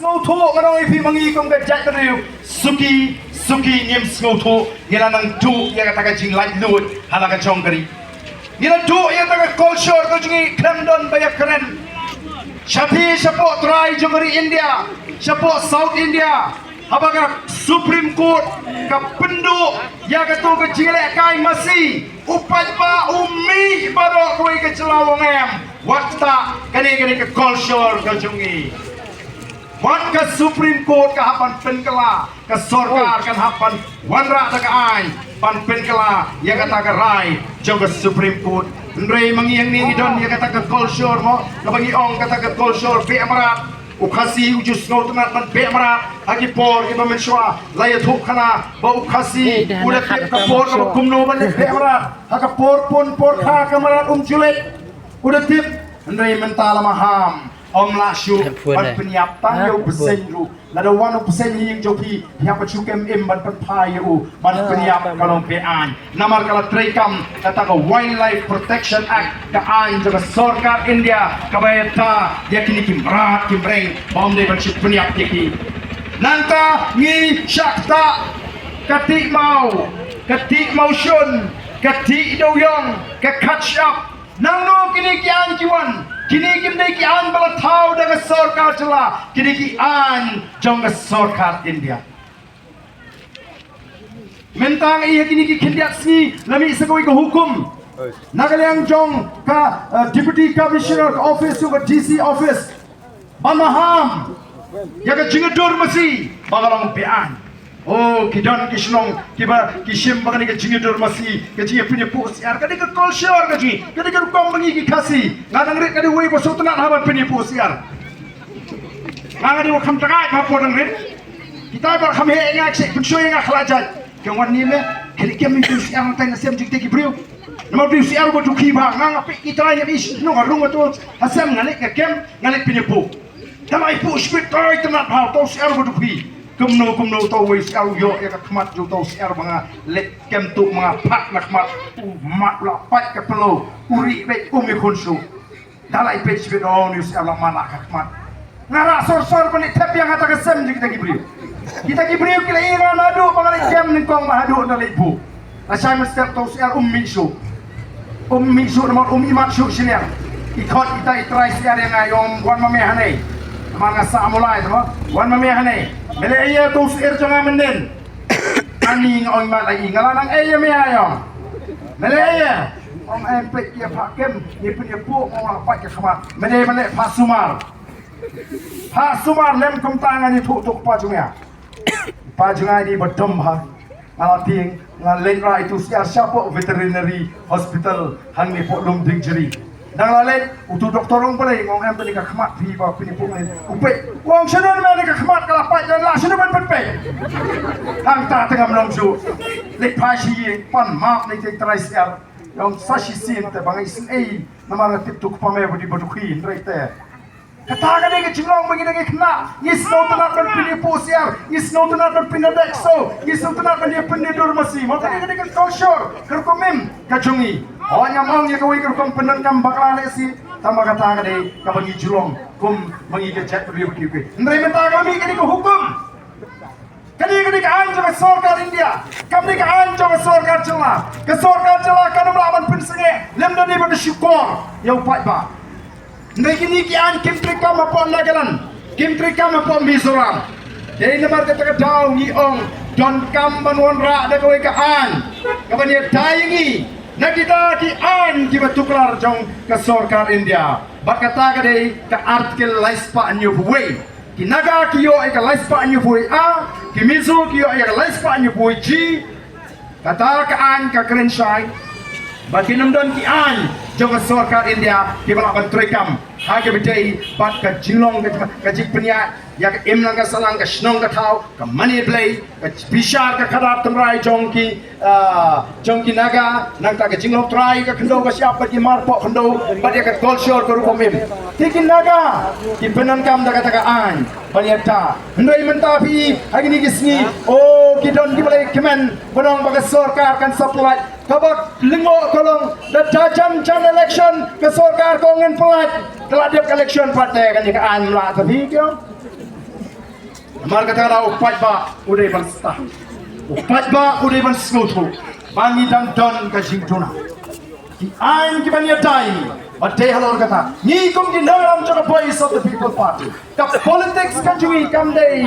ngô thu mà nói phi mangi công cái chạy tới điều suki nghiêm ngô thu nghĩa là năng thu nghĩa là ta cái chính lại luôn hay là cái trong cái nghĩa là thu nghĩa là cái culture cái chính keren don banyak keren Shafi support try jogari India support South India apakah Supreme Court ke penduk yang ketua kecil kai masih upat ba umi baru koi ke celawang em wakta kani ke culture ke jungi wat ke Supreme Court ke hapan penkela ke sorkar kan hapan wanra tak ai pan penkela yang kata ke rai jaga Supreme Court ndrei mangiang ni don yang kata ke culture mo bagi ong kata ke culture be amarat ukasi ujus ngau tenat man be amarat agi por ke bamenswa laya thuk khana ba ukasi udah tip ke por ke kumno ban be amarat ha por pun por kha kamarat julek udah tip ndrei mentala maham Om Lashu ban penyiap tang yo persen ru lada 1% yang joki yang pacukem ban penpai yo ban penyiap kalong pe an namar kala trekam kata ka Wildlife Protection Act ka an jaga sarkar India ka bayata yakini kimrat kimreng bom de ban penyiap tiki nanta ngi syakta kati mau shun kati doyong ka catch up nangno kini kian jiwan kini kimdai ki an bala thau daga sarkar chala kini ki an jong sarkar India mentang iya kini ki khindiat sni lami sakoi ko hukum nagalyang jong ka deputy commissioner office ke DC office bamaham yaga jingadur masi bagarang pian oh kidan kisnong kiba kisim bagani ke jingadur masi ke jinga punya posiar kadi ke culture ke jingi kadi ke kong bangi ki kasi ngadang rit kadi wei bosotna haban punya posiar ngadi wa kham tagai ma podang rit kita bar kham he ngak se pensoi ngak khlajat ke wani me kadi kem ni posiar tang sem jik teki brio nama posiar bo tukhi ba ngak pe kita ya is no garung to asam ngalik ke kem ngalik punya po tamai po spit toy tanat ha to siar bo tukhi kumno to wis au yo ya khmat jo to siar banga lek kem tu mga pat na khmat mat la pat ka pelo uri be umi khunsu dalai pe spit on yus ala mana khmat ngara sor pani tep yang ata kesem kita gibriu kila ira nadu banga kem ning kong mahadu dalai bu asai mestep to siar ummi su nama mat su siniar ikot kita itrai siar yang ayom wan mame hanai mana sa mulai sama wan mame hanai mele iya tu sir jangan menden ani ong mat lagi ngalanang iya me ayom mele iya ong empek ia pakem ni punya pu ong apa ke khamat mele pasumar lem kum tangan ni tuk pajunga di bedom ha ngalating ngalen ra itu siapa veterinary hospital hang ni polum dingjeri dang lalet utu doktor ong pale ngong em ka khmat phi ba pini pu men upe wong senon me ka khmat kala pa jan la senon ban pe hang ta tengam long su le pa shi pan map ni te trai siar yong sashi sin te bangai sin ei namara tip tuk pa me bodi bodu khi ndrete kata ka de chilong bagi de khna is no tana ban pini pu siar is no tana ban pini dekso is no tana ban pini dormasi maka de ka culture kerkomem kajungi hanya mang ya kawai kerkom penan kam bakal lesi tambah kata ka de ka bagi chilong kum mangi ke chat review ki ndai menta kami kini ko hukum kini ka an jaga sarkar India kami ka an jaga sarkar chala kan melawan pinsenge lemda ni bagi syukur ya upat ba ndai kini ki an kim trikam apa nagalan kim trikam apa Mizoram dari nomor kata daw ni ong don kam banwan ra da kawai ka an kabani dayangi nakita ki an ki batuklar jong ka sarkar India bakata ka dei ka artikel laispa anyu buai ki naga ki yo ka laispa anyu buai a ki mizo ki yo ka laispa anyu buai ji kata ka an ka keren shai bagi namdon ki an jong sarkar India ki balaban trekam hage bedai bat ka jinglong ka jik penia ya ka emlang ka salang ka snong ka thau ka money play ka bishar ka kharap tamrai jong ki naga nang ta ka jinglong trai ka khndo ka siap ki mar po khndo bat ya ka culture ko rupomim tikin naga ki penan kam da ka an paniata ndai menta pi hagi ni gisni oh ki don ki balai kemen bonong baga sarkar kan supply kabak lingo kolong da jam election ke sarkar ko ngen pelat telah dia election partai kan an la tapi kyo Mar kata na upat ba uday ban sta. Upat ba uday ban skutu. Bangi dang don ka jingtuna. Ki ain ki banya dai. Ate halor kata. Ni kum di naram to the voice of the people party. Ka politics kan jui kam dei.